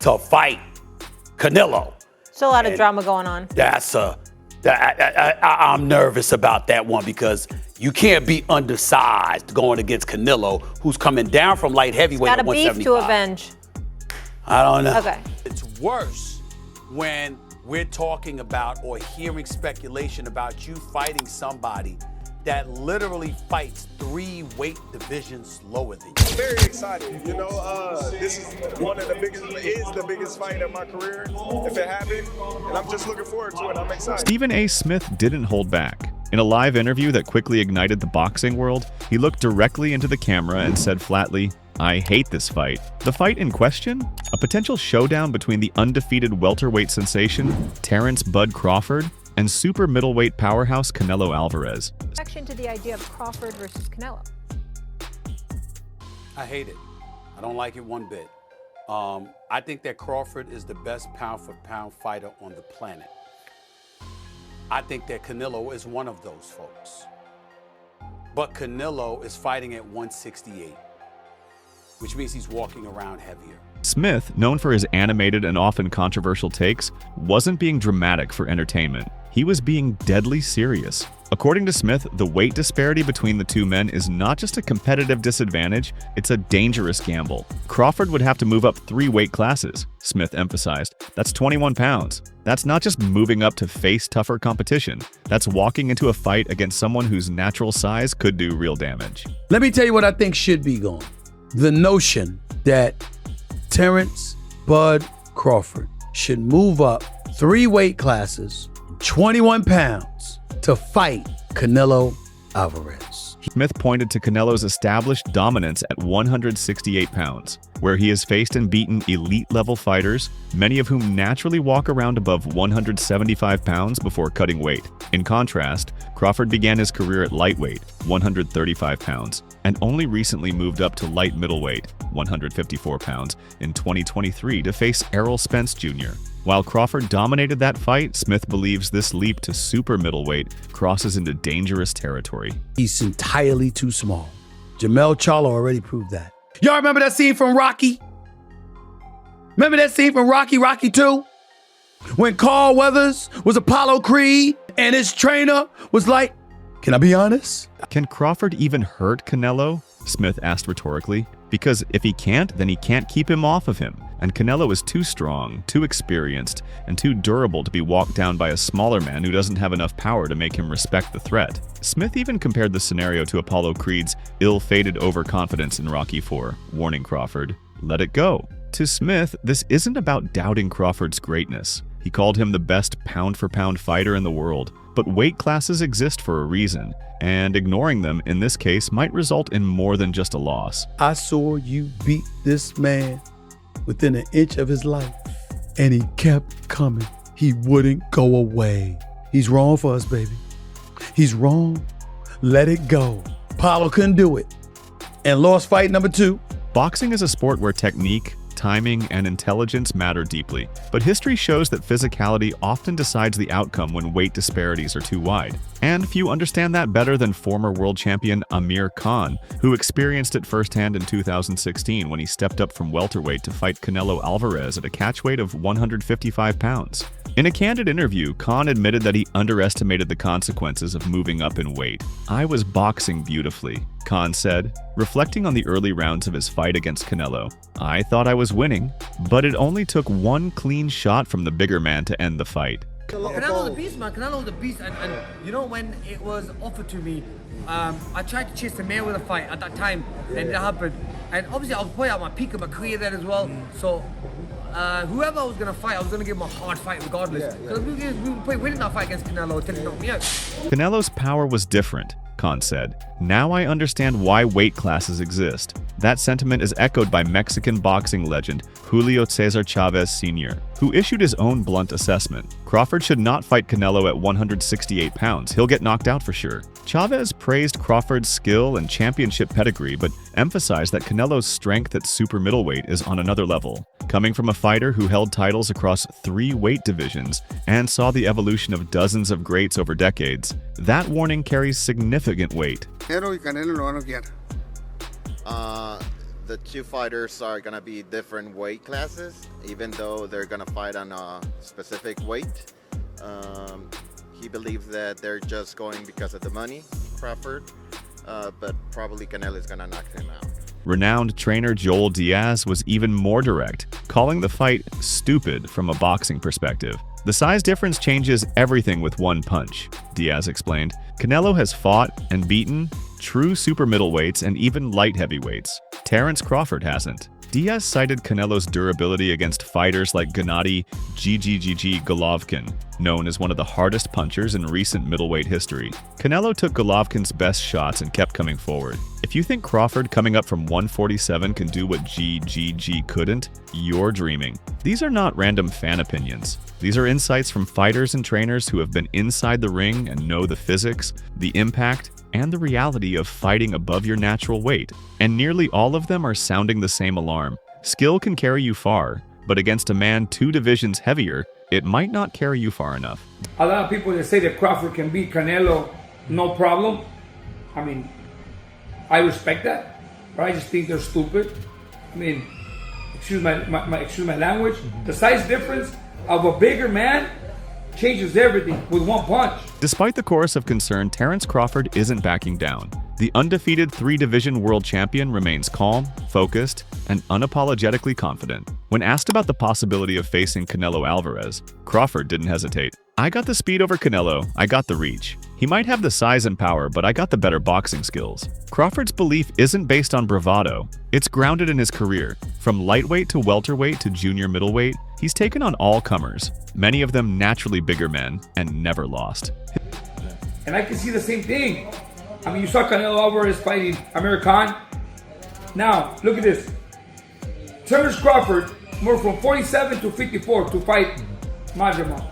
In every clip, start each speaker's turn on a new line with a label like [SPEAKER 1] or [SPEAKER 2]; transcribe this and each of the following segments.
[SPEAKER 1] to fight Canelo.
[SPEAKER 2] Still a lot of drama going on.
[SPEAKER 1] I'm nervous about that one because you can't be undersized going against Canelo, who's coming down from light heavyweight at 175.
[SPEAKER 2] Got a beef to avenge.
[SPEAKER 1] I don't know.
[SPEAKER 2] Okay.
[SPEAKER 1] It's worse when we're talking about or hearing speculation about you fighting somebody that literally fights 3 weight divisions lower than you.
[SPEAKER 3] Very excited. You know, this is the biggest fight of my career, if it happened, and I'm just looking forward to it. I'm excited.
[SPEAKER 4] Stephen A. Smith didn't hold back. In a live interview that quickly ignited the boxing world, he looked directly into the camera and said flatly, "I hate this fight." The fight in question? A potential showdown between the undefeated welterweight sensation, Terence "Bud" Crawford, and super middleweight powerhouse Canelo Alvarez.
[SPEAKER 2] Reaction to the idea of Crawford versus Canelo.
[SPEAKER 1] I hate it. I don't like it one bit. I think that Crawford is the best pound-for-pound fighter on the planet. I think that Canelo is one of those folks. But Canelo is fighting at 168, which means he's walking around heavier.
[SPEAKER 4] Smith, known for his animated and often controversial takes, wasn't being dramatic for entertainment. He was being deadly serious. According to Smith, the weight disparity between the two men is not just a competitive disadvantage, it's a dangerous gamble. Crawford would have to move up 3 weight classes, Smith emphasized. That's 21 pounds. That's not just moving up to face tougher competition. That's walking into a fight against someone whose natural size could do real damage.
[SPEAKER 5] Let me tell you what I think should be going. The notion that Terence "Bud" Crawford should move up 3 weight classes, 21 pounds, to fight Canelo Alvarez.
[SPEAKER 4] Smith pointed to Canelo's established dominance at 168 pounds, where he has faced and beaten elite-level fighters, many of whom naturally walk around above 175 pounds before cutting weight. In contrast, Crawford began his career at lightweight, 135 pounds, and only recently moved up to light middleweight, 154 pounds, in 2023 to face Errol Spence Jr. While Crawford dominated that fight, Smith believes this leap to super middleweight crosses into dangerous territory.
[SPEAKER 5] He's entirely too small. Jamel Charlo already proved that. Y'all remember that scene from Rocky? Remember that scene from Rocky 2? When Carl Weathers was Apollo Creed and his trainer was like, "Can I be honest?"
[SPEAKER 4] Can Crawford even hurt Canelo? Smith asked rhetorically. Because if he can't, then he can't keep him off of him. And Canelo is too strong, too experienced, and too durable to be walked down by a smaller man who doesn't have enough power to make him respect the threat. Smith even compared the scenario to Apollo Creed's ill-fated overconfidence in Rocky IV, warning Crawford, "Let it go." To Smith, this isn't about doubting Crawford's greatness. He called him the best pound-for-pound fighter in the world. But weight classes exist for a reason, and ignoring them in this case might result in more than just a loss.
[SPEAKER 5] I saw you beat this man within an inch of his life, and he kept coming. He wouldn't go away. He's wrong for us, baby. He's wrong. Let it go. Paulo couldn't do it and lost fight number 2.
[SPEAKER 4] Boxing is a sport where technique, timing, and intelligence matter deeply, but history shows that physicality often decides the outcome when weight disparities are too wide. And few understand that better than former world champion Amir Khan, who experienced it firsthand in 2016 when he stepped up from welterweight to fight Canelo Alvarez at a catchweight of 155 pounds. In a candid interview, Khan admitted that he underestimated the consequences of moving up in weight. "I was boxing beautifully," Khan said, reflecting on the early rounds of his fight against Canelo. "I thought I was winning, but it only took one clean shot from the bigger man to end the fight."
[SPEAKER 6] Canelo's a beast, man. Canelo's a beast, and you know when it was offered to me, I tried to chase the Mayweather fight at that time, and it happened. And obviously, I was probably at my peak of my career there as well. So whoever I was gonna fight, I was gonna give him a hard fight regardless. Because we were probably winning that fight against Canelo until he knocked me out.
[SPEAKER 4] Canelo's power was different, Khan said. "Now I understand why weight classes exist." That sentiment is echoed by Mexican boxing legend Julio Cesar Chavez Sr., who issued his own blunt assessment. Crawford should not fight Canelo at 168 pounds. He'll get knocked out for sure. Chavez praised Crawford's skill and championship pedigree, but emphasized that Canelo's strength at super middleweight is on another level. Coming from a fighter who held titles across 3 weight divisions and saw the evolution of dozens of greats over decades, that warning carries significant weight.
[SPEAKER 7] Canelo y Canelo lo van a noquear. the two fighters are going to be different weight classes, even though they're going to fight on a specific weight. He believes that they're just going because of the money, Crawford, but probably Canelo is going to knock him out.
[SPEAKER 4] Renowned trainer Joel Diaz was even more direct, calling the fight stupid from a boxing perspective. The size difference changes everything with one punch, Diaz explained. Canelo has fought and beaten true super middleweights and even light heavyweights. Terence Crawford hasn't. Diaz cited Canelo's durability against fighters like Gennady Golovkin, known as one of the hardest punchers in recent middleweight history. Canelo took Golovkin's best shots and kept coming forward. If you think Crawford coming up from 147 can do what GGG couldn't, you're dreaming. These are not random fan opinions. These are insights from fighters and trainers who have been inside the ring and know the physics, the impact, and the reality of fighting above your natural weight. And nearly all of them are sounding the same alarm. Skill can carry you far, but against a man 2 divisions heavier, it might not carry you far enough.
[SPEAKER 8] A lot of people that say that Crawford can beat Canelo, no problem. I mean, I respect that, but I just think they're stupid. I mean, excuse my language. The size difference of a bigger man changes everything with one punch.
[SPEAKER 4] Despite the chorus of concern, Terence Crawford isn't backing down. The undefeated 3-division world champion remains calm, focused, and unapologetically confident. When asked about the possibility of facing Canelo Alvarez, Crawford didn't hesitate. "I got the speed over Canelo, I got the reach. He might have the size and power, but I got the better boxing skills." Crawford's belief isn't based on bravado. It's grounded in his career. From lightweight to welterweight to junior middleweight, he's taken on all comers, many of them naturally bigger men, and never lost.
[SPEAKER 8] And I can see the same thing. I mean, you saw Canelo Alvarez fighting Amir Khan. Now, look at this. Terence Crawford moved from 47 to 54 to fight Madrimov.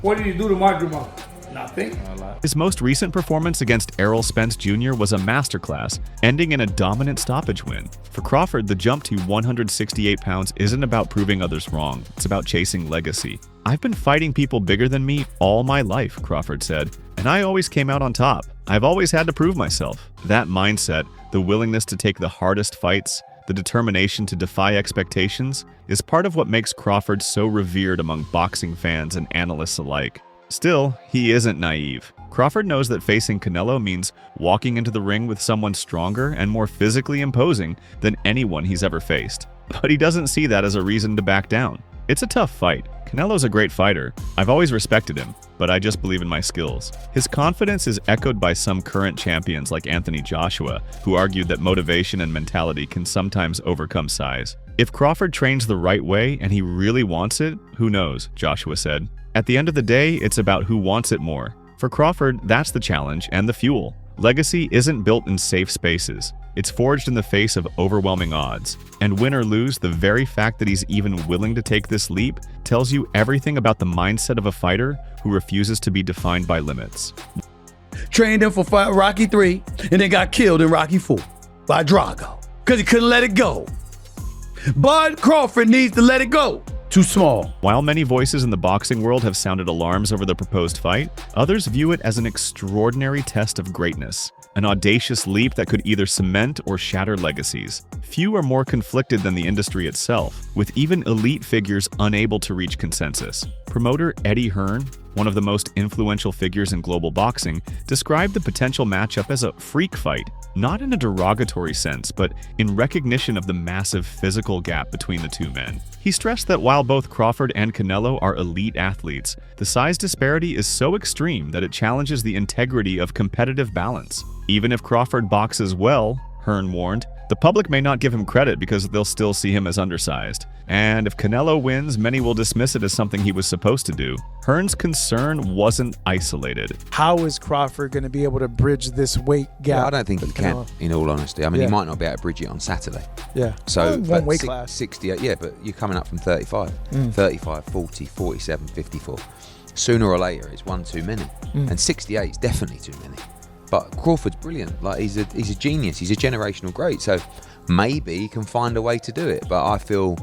[SPEAKER 8] What did he do to Madrimov? Nothing.
[SPEAKER 4] His most recent performance against Errol Spence Jr. was a masterclass, ending in a dominant stoppage win. For Crawford, the jump to 168 pounds isn't about proving others wrong, it's about chasing legacy. "I've been fighting people bigger than me all my life," Crawford said, "and I always came out on top. I've always had to prove myself." That mindset, the willingness to take the hardest fights, the determination to defy expectations, is part of what makes Crawford so revered among boxing fans and analysts alike. Still, he isn't naive. Crawford knows that facing Canelo means walking into the ring with someone stronger and more physically imposing than anyone he's ever faced. But he doesn't see that as a reason to back down. It's a tough fight. Canelo's a great fighter. I've always respected him, but I just believe in my skills. His confidence is echoed by some current champions like Anthony Joshua, who argued that motivation and mentality can sometimes overcome size. "If Crawford trains the right way and he really wants it, who knows," Joshua said. At the end of the day, it's about who wants it more. For Crawford, that's the challenge and the fuel. Legacy isn't built in safe spaces. It's forged in the face of overwhelming odds. And win or lose, the very fact that he's even willing to take this leap tells you everything about the mindset of a fighter who refuses to be defined by limits.
[SPEAKER 5] Trained him for Rocky 3 and then got killed in Rocky 4 by Drago because he couldn't let it go. Bud Crawford needs to let it go. Too small.
[SPEAKER 4] While many voices in the boxing world have sounded alarms over the proposed fight, others view it as an extraordinary test of greatness, an audacious leap that could either cement or shatter legacies. Few are more conflicted than the industry itself, with even elite figures unable to reach consensus. Promoter Eddie Hearn, one of the most influential figures in global boxing, described the potential matchup as a freak fight, not in a derogatory sense, but in recognition of the massive physical gap between the two men. He stressed that while both Crawford and Canelo are elite athletes, the size disparity is so extreme that it challenges the integrity of competitive balance. Even if Crawford boxes well, Hearn warned, the public may not give him credit because they'll still see him as undersized. And if Canelo wins, many will dismiss it as something he was supposed to do. Hearn's concern wasn't isolated.
[SPEAKER 9] How is Crawford going to be able to bridge this weight gap?
[SPEAKER 10] Yeah, I don't think he can, in all honesty. I mean, he might not be able to bridge it on Saturday.
[SPEAKER 9] Yeah.
[SPEAKER 10] So,
[SPEAKER 9] one weight class.
[SPEAKER 10] 68, yeah, but you're coming up from 35. 35, 40, 47, 54. Sooner or later, it's one too many. And 68 is definitely too many. But Crawford's brilliant. Like, he's a genius. He's a generational great. So maybe he can find a way to do it. But I feel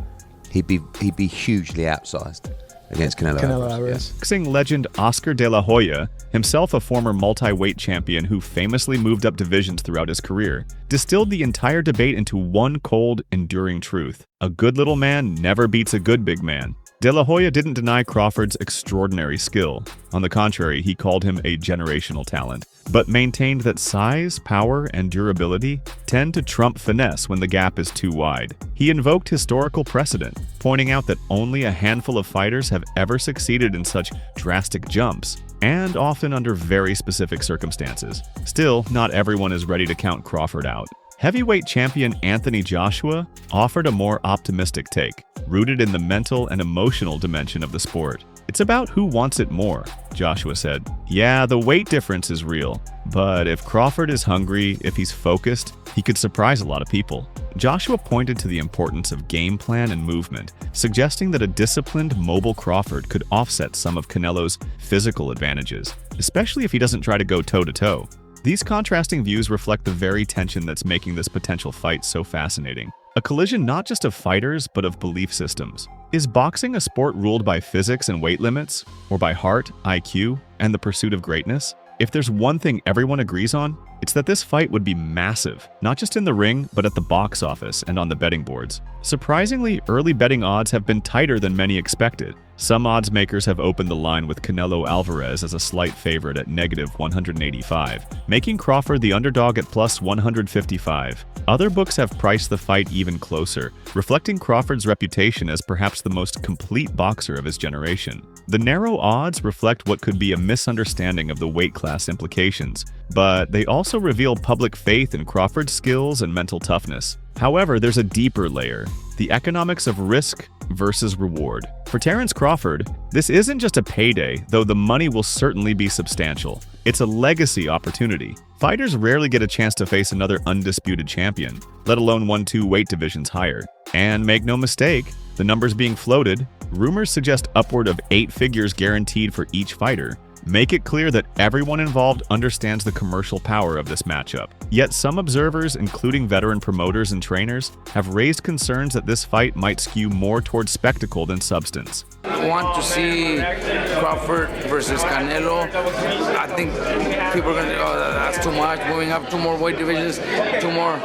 [SPEAKER 10] he'd be hugely outsized. against Canelo Alvarez. Yeah.
[SPEAKER 4] Boxing legend Oscar de la Hoya, himself a former multi-weight champion who famously moved up divisions throughout his career, distilled the entire debate into one cold, enduring truth. A good little man never beats a good big man. De La Hoya didn't deny Crawford's extraordinary skill. On the contrary, he called him a generational talent, but maintained that size, power, and durability tend to trump finesse when the gap is too wide. He invoked historical precedent, pointing out that only a handful of fighters have ever succeeded in such drastic jumps, and often under very specific circumstances. Still, not everyone is ready to count Crawford out. Heavyweight champion Anthony Joshua offered a more optimistic take, rooted in the mental and emotional dimension of the sport. It's about who wants it more, Joshua said. Yeah, the weight difference is real, but if Crawford is hungry, if he's focused, he could surprise a lot of people. Joshua pointed to the importance of game plan and movement, suggesting that a disciplined, mobile Crawford could offset some of Canelo's physical advantages, especially if he doesn't try to go toe-to-toe. These contrasting views reflect the very tension that's making this potential fight so fascinating. A collision not just of fighters, but of belief systems. Is boxing a sport ruled by physics and weight limits, or by heart, IQ, and the pursuit of greatness? If there's one thing everyone agrees on, it's that this fight would be massive, not just in the ring, but at the box office and on the betting boards. Surprisingly, early betting odds have been tighter than many expected. Some odds makers have opened the line with Canelo Alvarez as a slight favorite at -185, making Crawford the underdog at +155. Other books have priced the fight even closer, reflecting Crawford's reputation as perhaps the most complete boxer of his generation. The narrow odds reflect what could be a misunderstanding of the weight class implications, but they also reveal public faith in Crawford's skills and mental toughness. However, there's a deeper layer, the economics of risk versus reward. For Terence Crawford, this isn't just a payday, though the money will certainly be substantial. It's a legacy opportunity. Fighters rarely get a chance to face another undisputed champion, let alone one 2 weight divisions higher. And make no mistake, the numbers being floated, rumors suggest upward of 8 figures guaranteed for each fighter. Make it clear that everyone involved understands the commercial power of this matchup. Yet some observers, including veteran promoters and trainers, have raised concerns that this fight might skew more towards spectacle than substance.
[SPEAKER 11] I want to see Crawford versus Canelo. I think people are going to, oh, that's too much. Moving up 2 more weight divisions, 2 more.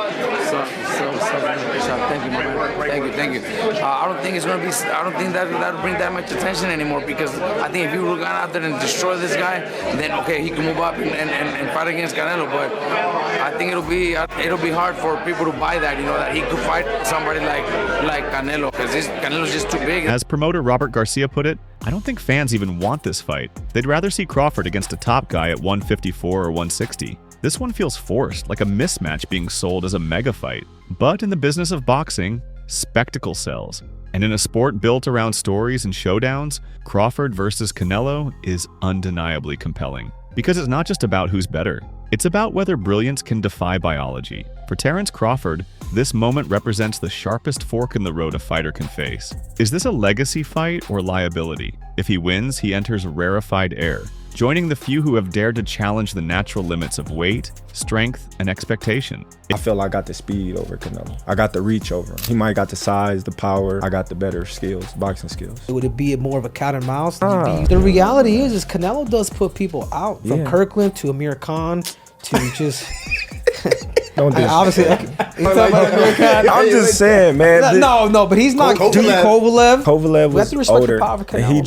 [SPEAKER 11] Thank you, my man. Thank you. I don't think it's going to be, I don't think that'll bring that much attention anymore, because I think if you were going out there and destroy this guy, then okay, he can move up and fight against Canelo. But I think it'll be hard for people to buy that, that he could fight somebody like Canelo, because Canelo's just too big.
[SPEAKER 4] As promoter Robert Garcia put it, I don't think fans even want this fight. They'd rather see Crawford against a top guy at 154 or 160. This one feels forced, like a mismatch being sold as a mega fight. But in the business of boxing, spectacle sells. And in a sport built around stories and showdowns, Crawford versus Canelo is undeniably compelling. Because it's not just about who's better. It's about whether brilliance can defy biology. For Terence Crawford, this moment represents the sharpest fork in the road a fighter can face. Is this a legacy fight or liability? If he wins, he enters rarefied air, joining the few who have dared to challenge the natural limits of weight, strength, and expectation.
[SPEAKER 12] I feel I got the speed over Canelo. I got the reach over him. He might got the size, the power. I got the better skills, boxing skills.
[SPEAKER 13] Would it be more of a cat and mouse? The reality is Canelo does put people out. From Kirkland to Amir Khan to just...
[SPEAKER 12] Don't do
[SPEAKER 13] obviously,
[SPEAKER 12] I'm just saying, man.
[SPEAKER 13] No, but he's not. Kovalev.
[SPEAKER 12] Kovalev was older. He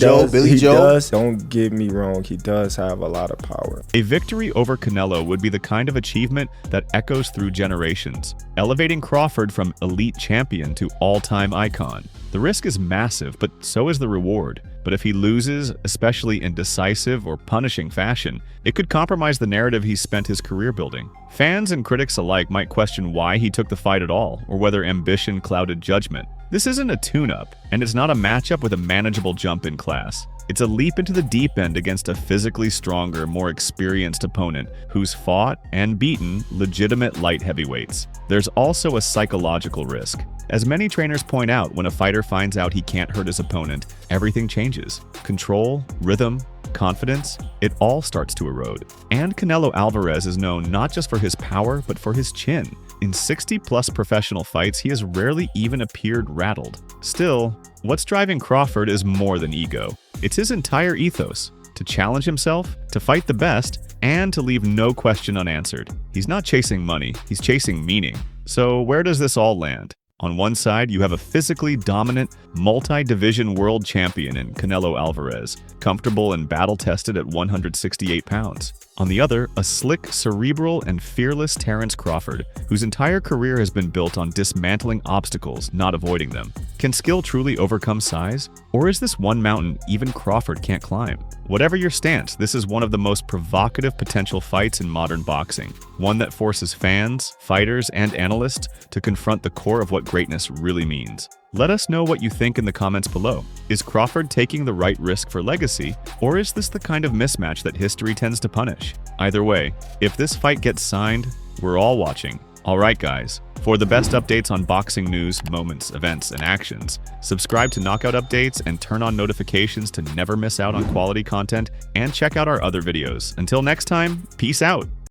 [SPEAKER 12] does. Don't get me wrong. He does have a lot of power.
[SPEAKER 4] A victory over Canelo would be the kind of achievement that echoes through generations, elevating Crawford from elite champion to all-time icon. The risk is massive, but so is the reward. But if he loses, especially in decisive or punishing fashion, it could compromise the narrative he's spent his career building. Fans and critics alike might question why he took the fight at all, or whether ambition clouded judgment. This isn't a tune-up, and it's not a matchup with a manageable jump in class. It's a leap into the deep end against a physically stronger, more experienced opponent who's fought and beaten legitimate light heavyweights. There's also a psychological risk. As many trainers point out, when a fighter finds out he can't hurt his opponent, everything changes. Control, rhythm, confidence, it all starts to erode. And Canelo Alvarez is known not just for his power, but for his chin. In 60-plus professional fights, he has rarely even appeared rattled. Still, what's driving Crawford is more than ego. It's his entire ethos to challenge himself, to fight the best, and to leave no question unanswered. He's not chasing money, he's chasing meaning. So where does this all land? On one side, you have a physically dominant, multi-division world champion in Canelo Alvarez, comfortable and battle-tested at 168 pounds. On the other, a slick, cerebral, and fearless Terence Crawford, whose entire career has been built on dismantling obstacles, not avoiding them. Can skill truly overcome size? Or is this one mountain even Crawford can't climb? Whatever your stance, this is one of the most provocative potential fights in modern boxing. One that forces fans, fighters, and analysts to confront the core of what greatness really means. Let us know what you think in the comments below. Is Crawford taking the right risk for legacy, or is this the kind of mismatch that history tends to punish? Either way, if this fight gets signed, we're all watching. Alright guys, for the best updates on boxing news, moments, events, and actions, subscribe to Knockout Updates and turn on notifications to never miss out on quality content, and check out our other videos. Until next time, peace out!